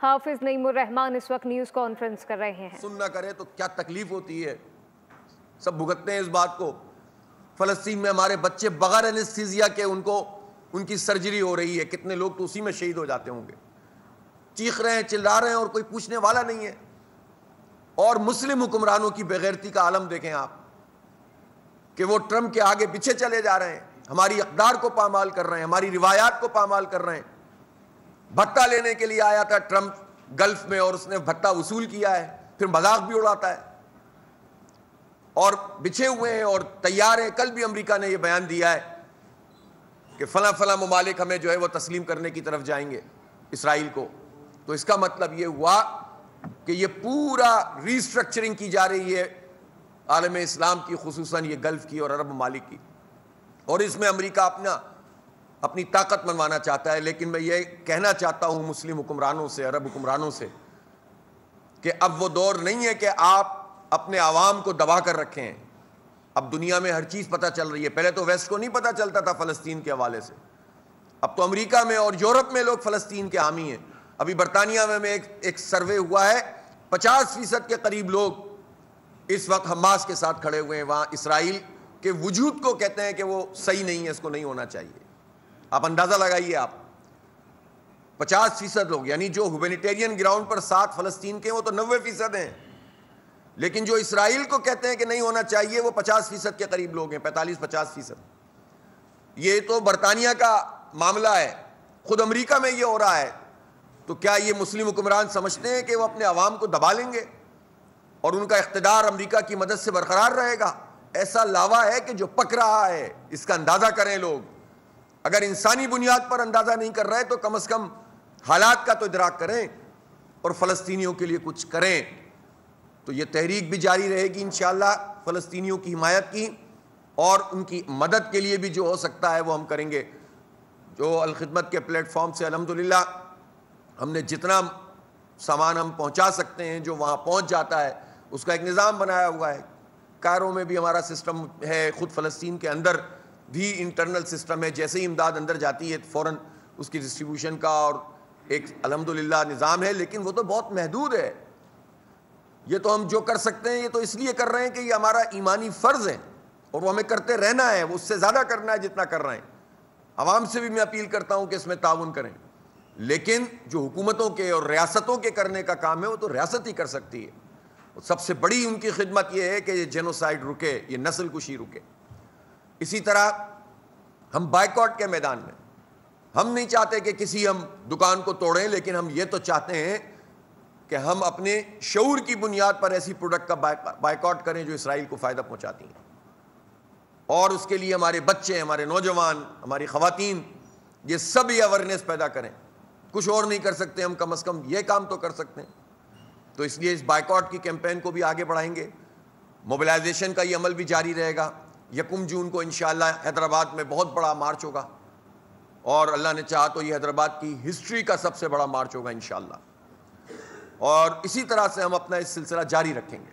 حافظ نعیم الرحمان اس وقت news conference کر رہے ہیں۔ سننا کرے تو کیا تکلیف ہوتی ہے، سب بھگتتے ہیں اس بات کو۔ فلسطین میں ہمارے بچے بغیر انستھیزیا کے ان کی سرجری ہو رہی ہے، کتنے لوگ تو اسی میں شہید ہو جاتے ہوں گے، چیخ رہے ہیں، چلا رہے ہیں اور کوئی پوچھنے والا نہیں ہے۔ اور مسلم حکمرانوں کی بےغیرتی کا عالم دیکھیں آپ، کہ وہ ٹرمپ کے آگے پیچھے چلے جا رہے ہیں، ہماری اقدار کو پامال کر رہے ہیں، ہماری روایات کو پامال کر رہے ہیں۔ بھتہ لینے کے لیے آیا تھا ٹرمپ گلف میں اور اس نے بھتہ وصول کیا ہے، پھر مذاق بھی اڑاتا ہے اور بچھے ہوئے ہیں اور تیار ہیں۔ کل بھی امریکہ نے یہ بیان دیا ہے کہ فلاں فلاں ممالک ہمیں جو ہے وہ تسلیم کرنے کی طرف جائیں گے اسرائیل کو۔ تو اس کا مطلب یہ ہوا کہ یہ پورا ریسٹرکچرنگ کی جا رہی ہے عالم اسلام کی، خصوصاً یہ گلف کی اور عرب ممالک کی، اور اس میں امریکہ اپنی طاقت منوانا چاہتا ہے۔ لیکن میں یہ کہنا چاہتا ہوں مسلم حکمرانوں سے، عرب حکمرانوں سے، کہ اب وہ دور نہیں ہے کہ آپ اپنے عوام کو دبا کر رکھیں۔ اب دنیا میں ہر چیز پتہ چل رہی ہے، پہلے تو ویسٹ کو نہیں پتہ چلتا تھا فلسطین کے حوالے سے، اب تو امریکہ میں اور یورپ میں لوگ فلسطین کے حامی ہیں۔ ابھی برطانیہ میں ایک سروے ہوا ہے، 50% کے قریب لوگ اس وقت حماس کے ساتھ کھڑے ہوئے ہیں، وہاں اسرائیل کے وجود کو کہتے ہیں کہ وہ صحیح نہیں ہے، اس کو نہیں ہونا چاہیے۔ آپ اندازہ لگائیے، آپ 50% لوگ، یعنی جو ہیومینیٹیرین گراؤنڈ پر 7 فلسطین کے ہیں وہ تو 90% ہیں، لیکن جو اسرائیل کو کہتے ہیں کہ نہیں ہونا چاہیے وہ 50% کے قریب لوگ ہیں، 45-50%۔ یہ تو برطانیہ کا معاملہ ہے، خود امریکہ میں یہ ہو رہا ہے۔ تو کیا یہ مسلم حکمران سمجھتے ہیں کہ وہ اپنے عوام کو دبا لیں گے اور ان کا اقتدار امریکہ کی مدد سے برقرار رہے گا؟ ایسا لاوا ہے کہ جو پک رہا ہے، اس کا اندازہ کریں لوگ۔ اگر انسانی بنیاد پر اندازہ نہیں کر رہے تو کم از کم حالات کا تو ادراک کریں اور فلسطینیوں کے لیے کچھ کریں۔ تو یہ تحریک بھی جاری رہے گی انشاءاللہ، فلسطینیوں کی حمایت کی، اور ان کی مدد کے لیے بھی جو ہو سکتا ہے وہ ہم کریں گے۔ جو الخدمت کے پلیٹ فارم سے الحمدللہ ہم نے جتنا سامان ہم پہنچا سکتے ہیں جو وہاں پہنچ جاتا ہے، اس کا ایک نظام بنایا ہوا ہے۔ کائرو میں بھی ہمارا سسٹم ہے، خود فلسطین کے اندر بھی انٹرنل سسٹم ہے، جیسے ہی امداد اندر جاتی ہے فوراً اس کی ڈسٹریبیوشن کا اور ایک الحمدللہ نظام ہے، لیکن وہ تو بہت محدود ہے۔ یہ تو ہم جو کر سکتے ہیں یہ تو اس لیے کر رہے ہیں کہ یہ ہمارا ایمانی فرض ہے اور وہ ہمیں کرتے رہنا ہے، وہ اس سے زیادہ کرنا ہے جتنا کر رہے ہیں۔ عوام سے بھی میں اپیل کرتا ہوں کہ اس میں تعاون کریں، لیکن جو حکومتوں کے اور ریاستوں کے کرنے کا کام ہے وہ تو ریاست ہی کر سکتی ہے۔ سب سے بڑی ان کی خدمت یہ ہے کہ یہ جینوسائیڈ رکے، یہ نسل کشی رکے۔ اسی طرح ہم بائیکاٹ کے میدان میں، ہم نہیں چاہتے کہ کسی ہم دکان کو توڑیں، لیکن ہم یہ تو چاہتے ہیں کہ ہم اپنے شعور کی بنیاد پر ایسی پروڈکٹ کا بائیکاٹ کریں جو اسرائیل کو فائدہ پہنچاتی ہیں، اور اس کے لیے ہمارے بچے، ہمارے نوجوان، ہماری خواتین، یہ سب یہ اویئرنیس پیدا کریں۔ کچھ اور نہیں کر سکتے ہم، کم از کم یہ کام تو کر سکتے ہیں۔ تو اس لیے اس بائیکاٹ کی کیمپین کو بھی آگے بڑھائیں گے۔ موبلائزیشن کا یہ عمل بھی جاری رہے گا۔ 1 جون کو انشاءاللہ حیدرآباد میں بہت بڑا مارچ ہوگا، اور اللہ نے چاہا تو یہ حیدرآباد کی ہسٹری کا سب سے بڑا مارچ ہوگا انشاءاللہ، اور اسی طرح سے ہم اپنا اس سلسلہ جاری رکھیں گے۔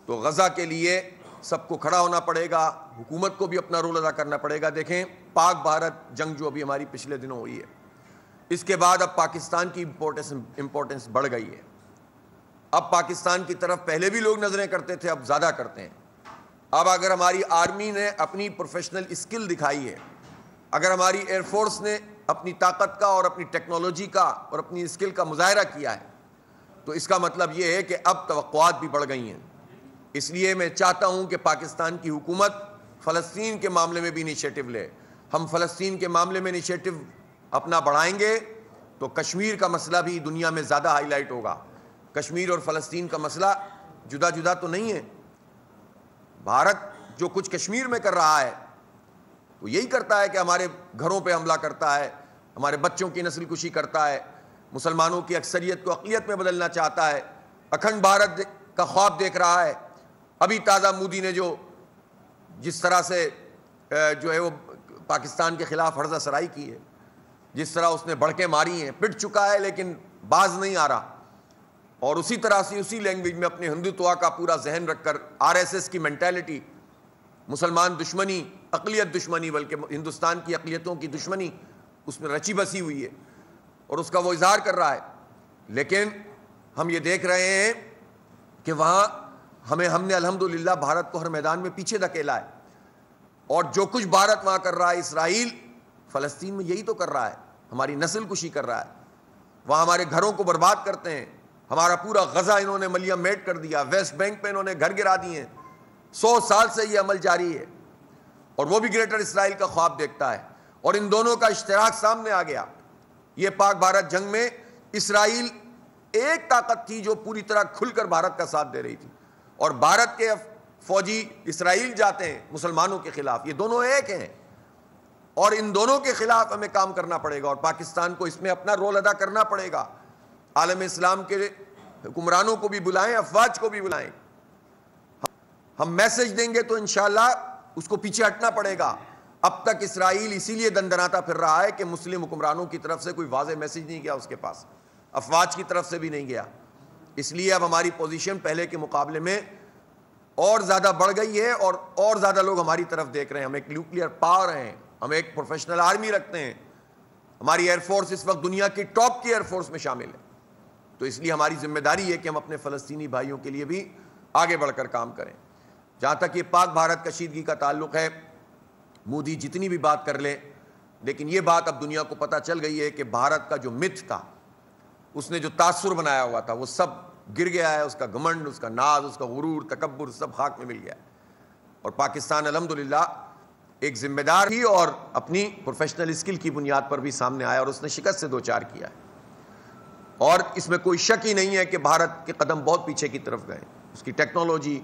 تو غزہ کے لیے سب کو کھڑا ہونا پڑے گا، حکومت کو بھی اپنا رول ادا کرنا پڑے گا۔ دیکھیں پاک بھارت جنگ جو ابھی ہماری پچھلے دنوں ہوئی ہے، اس کے بعد اب پاکستان کی امپورٹنس بڑھ گئی ہے۔ اب پاکستان کی طرف پہلے بھی لوگ نظریں کرتے تھے، اب زیادہ کرتے ہیں۔ اب اگر ہماری آرمی نے اپنی پروفیشنل اسکل دکھائی ہے، اگر ہماری ایئر فورس نے اپنی طاقت کا اور اپنی ٹیکنالوجی کا اور اپنی اسکل کا مظاہرہ کیا ہے، تو اس کا مطلب یہ ہے کہ اب توقعات بھی بڑھ گئی ہیں۔ اس لیے میں چاہتا ہوں کہ پاکستان کی حکومت فلسطین کے معاملے میں بھی انیشیٹو لے۔ ہم فلسطین کے معاملے میں انیشیٹو اپنا بڑھائیں گے تو کشمیر کا مسئلہ بھی دنیا میں زیادہ ہائی لائٹ ہوگا۔ کشمیر اور فلسطین کا مسئلہ جدا جدا تو نہیں ہے۔ بھارت جو کچھ کشمیر میں کر رہا ہے وہ یہی کرتا ہے کہ ہمارے گھروں پہ حملہ کرتا ہے، ہمارے بچوں کی نسل کشی کرتا ہے، مسلمانوں کی اکثریت کو اقلیت میں بدلنا چاہتا ہے، اکھنڈ بھارت کا خواب دیکھ رہا ہے۔ ابھی تازہ مودی نے جس طرح سے جو ہے وہ پاکستان کے خلاف ہرزہ سرائی کی ہے، جس طرح اس نے بڑکیں ماری ہیں، پٹ چکا ہے لیکن باز نہیں آ رہا، اور اسی طرح سے اسی لینگویج میں اپنے ہندوتوا کا پورا ذہن رکھ کر RSS کی مینٹیلٹی، مسلمان دشمنی، اقلیت دشمنی، بلکہ ہندوستان کی اقلیتوں کی دشمنی اس میں رچی بسی ہوئی ہے، اور اس کا وہ اظہار کر رہا ہے۔ لیکن ہم یہ دیکھ رہے ہیں کہ وہاں ہم نے الحمدللہ بھارت کو ہر میدان میں پیچھے دھکیلا ہے، اور جو کچھ بھارت وہاں کر رہا ہے، اسرائیل فلسطین میں یہی تو کر رہا ہے، ہماری نسل کشی کر رہا ہے، وہاں ہمارے گھروں کو برباد کرتے ہیں، ہمارا پورا غزہ انہوں نے ملیا میٹ کر دیا، ویسٹ بینک پہ انہوں نے گھر گرا دیے ہیں، 100 سال سے یہ عمل جاری ہے، اور وہ بھی گریٹر اسرائیل کا خواب دیکھتا ہے، اور ان دونوں کا اشتراک سامنے آ گیا۔ یہ پاک بھارت جنگ میں اسرائیل ایک طاقت تھی جو پوری طرح کھل کر بھارت کا ساتھ دے رہی تھی، اور بھارت کے فوجی اسرائیل جاتے ہیں مسلمانوں کے خلاف، یہ دونوں ایک ہیں، اور ان دونوں کے خلاف ہمیں کام کرنا پڑے گا، اور پاکستان کو اس میں اپنا رول ادا کرنا پڑے گا۔ عالم اسلام کے حکمرانوں کو بھی بلائیں، افواج کو بھی بلائیں، ہم میسج دیں گے تو انشاءاللہ اس کو پیچھے ہٹنا پڑے گا۔ اب تک اسرائیل اسی لیے دندناتا پھر رہا ہے کہ مسلم حکمرانوں کی طرف سے کوئی واضح میسج نہیں گیا اس کے پاس، افواج کی طرف سے بھی نہیں گیا، اس لیے اب ہماری پوزیشن پہلے کے مقابلے میں اور زیادہ بڑھ گئی ہے، اور زیادہ لوگ ہماری طرف دیکھ رہے ہیں، ہم ایک نیوکلیئر پاور ہیں، ہم ایک پروفیشنل آرمی رکھتے ہیں، ہماری ایئر فورس اس وقت دنیا کی ٹاپ کی ایئر فورس میں شامل ہے، تو اس لیے ہماری ذمہ داری ہے کہ ہم اپنے فلسطینی بھائیوں کے لیے بھی آگے بڑھ کر کام کریں۔ جہاں تک یہ پاک بھارت کشیدگی کا تعلق ہے، مودی جتنی بھی بات کر لیں، لیکن یہ بات اب دنیا کو پتہ چل گئی ہے کہ بھارت کا جو متھ تھا، اس نے جو تاثر بنایا ہوا تھا، وہ سب گر گیا ہے، اس کا گھمنڈ، اس کا ناز، اس کا غرور، تکبر سب خاک میں مل گیا ہے، اور پاکستان الحمدللہ ایک ذمہ دار ہی اور اپنی پروفیشنل اسکل کی بنیاد پر بھی سامنے آیا، اور اس نے شکست سے دوچار کیا ہے، اور اس میں کوئی شک ہی نہیں ہے کہ بھارت کے قدم بہت پیچھے کی طرف گئے، اس کی ٹیکنالوجی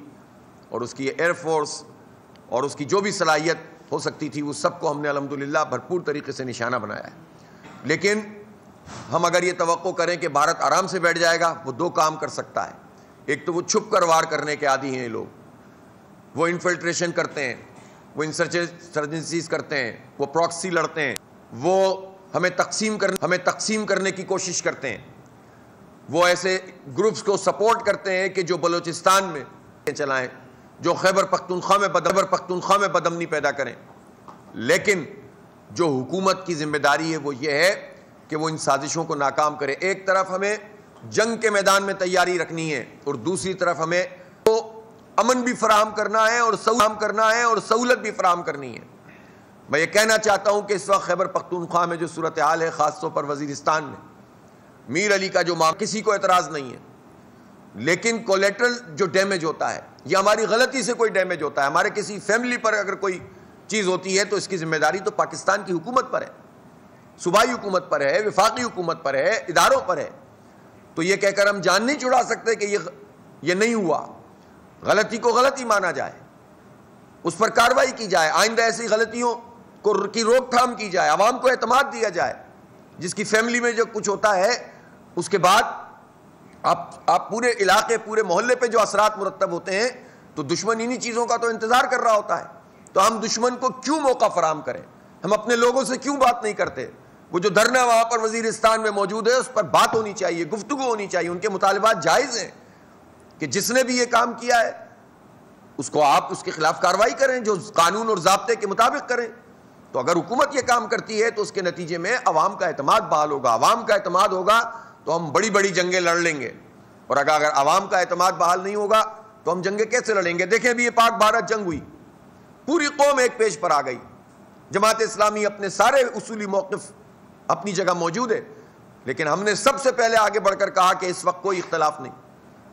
اور اس کی ایئر فورس اور اس کی جو بھی صلاحیت ہو سکتی تھی، وہ سب کو ہم نے الحمدللہ بھرپور طریقے سے نشانہ بنایا ہے۔ لیکن ہم اگر یہ توقع کریں کہ بھارت آرام سے بیٹھ جائے گا، وہ دو کام کر سکتا ہے، ایک تو وہ چھپ کر وار کرنے کے عادی ہیں، یہ لوگ وہ انفلٹریشن کرتے ہیں، وہ انسرجنسیز کرتے ہیں، وہ پراکسی لڑتے ہیں، وہ ہمیں تقسیم کرنے کی کوشش کرتے ہیں، وہ ایسے گروپس کو سپورٹ کرتے ہیں کہ جو بلوچستان میں چلائیں، جو خیبر پختونخوا میں بدامنی پیدا کریں، لیکن جو حکومت کی ذمہ داری ہے وہ یہ ہے کہ وہ ان سازشوں کو ناکام کرے۔ ایک طرف ہمیں جنگ کے میدان میں تیاری رکھنی ہے، اور دوسری طرف ہمیں تو امن بھی فراہم کرنا ہے اور سہولت بھی فراہم کرنی ہے۔ میں یہ کہنا چاہتا ہوں کہ اس وقت خیبر پختونخوا میں جو صورتحال ہے، خاص طور پر وزیرستان میں میر علی کا جو معاملہ، کسی کو اعتراض نہیں ہے، لیکن کولیٹرل جو ڈیمیج ہوتا ہے، یہ ہماری غلطی سے کوئی ڈیمیج ہوتا ہے، ہمارے کسی فیملی پر اگر کوئی چیز ہوتی ہے تو اس کی ذمہ داری تو پاکستان کی حکومت پر ہے، صوبائی حکومت پر ہے، وفاقی حکومت پر ہے، اداروں پر ہے۔ تو یہ کہہ کر ہم جان نہیں چھڑا سکتے کہ یہ نہیں ہوا، غلطی کو غلطی مانا جائے، اس پر کارروائی کی جائے، آئندہ ایسی غلطیوں کی روک تھام کی جائے، عوام کو اعتماد دیا جائے۔ جس کی فیملی میں جو کچھ ہوتا ہے، اس کے بعد آپ پورے علاقے، پورے محلے پہ جو اثرات مرتب ہوتے ہیں، تو دشمن انہی چیزوں کا تو انتظار کر رہا ہوتا ہے۔ تو ہم دشمن کو کیوں موقع فراہم کریں؟ ہم اپنے لوگوں سے کیوں بات نہیں کرتے؟ وہ جو دھرنا وہاں پر وزیرستان میں موجود ہے، اس پر بات ہونی چاہیے، گفتگو ہونی چاہیے، ان کے مطالبات جائز ہیں کہ جس نے بھی یہ کام کیا ہے اس کو آپ اس کے خلاف کارروائی کریں، جو قانون اور ضابطے کے مطابق کریں۔ تو اگر حکومت یہ کام کرتی ہے تو اس کے نتیجے میں عوام کا اعتماد بحال ہوگا، عوام کا اعتماد ہوگا تو ہم بڑی بڑی جنگیں لڑ لیں گے، اور اگر عوام کا اعتماد بحال نہیں ہوگا تو ہم جنگیں کیسے لڑیں گے؟ دیکھیں بھی یہ پاک بھارت جنگ ہوئی، پوری قوم ایک پیج پر آ گئی، جماعت اسلامی اپنے سارے اصولی موقف اپنی جگہ موجود ہے، لیکن ہم نے سب سے پہلے آگے بڑھ کر کہا کہ اس وقت کوئی اختلاف نہیں،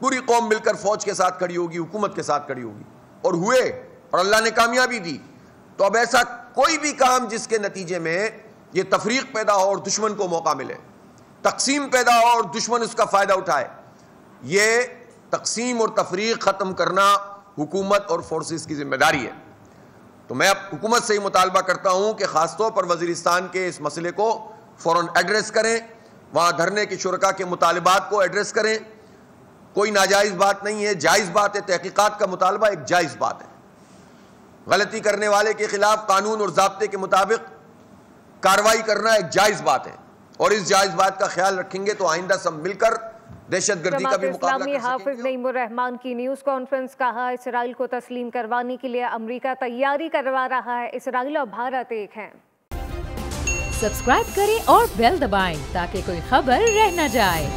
پوری قوم مل کر فوج کے ساتھ کھڑی ہوگی، حکومت کے ساتھ کھڑی ہوگی، اور ہوئے، اور اللہ نے کامیابی دی۔ تو اب ایسا کوئی بھی کام جس کے نتیجے میں یہ تفریق پیدا ہو اور دشمن کو موقع ملے، تقسیم پیدا ہو اور دشمن اس کا فائدہ اٹھائے، یہ تقسیم اور تفریق ختم کرنا حکومت اور فورسز کی ذمہ داری ہے۔ تو میں اب حکومت سے ہی مطالبہ کرتا ہوں کہ خاص طور پر وزیرستان کے اس مسئلے کو فوراً ایڈریس کریں، وہاں دھرنے کے شرکاء کے مطالبات کو ایڈریس کریں، کوئی ناجائز بات نہیں ہے، جائز بات ہے، تحقیقات کا مطالبہ ایک جائز بات ہے، غلطی کرنے والے کے خلاف قانون اور ضابطے کے مطابق کارروائی کرنا ایک جائز بات ہے، اور اس جائز بات کا خیال رکھیں گے تو آئندہ سب مل کر دہشت گردی کا بھی مقابلہ کر سکیں گے۔ حافظ نعیم الرحمان کی نیوز کانفرنس، کہا اسرائیل کو تسلیم کروانے کے لیے امریکہ تیاری کروا رہا ہے، اسرائیل اور بھارت ایک ہیں۔ سبسکرائب کریں اور بیل دبائیں تاکہ کوئی خبر رہ نہ جائے۔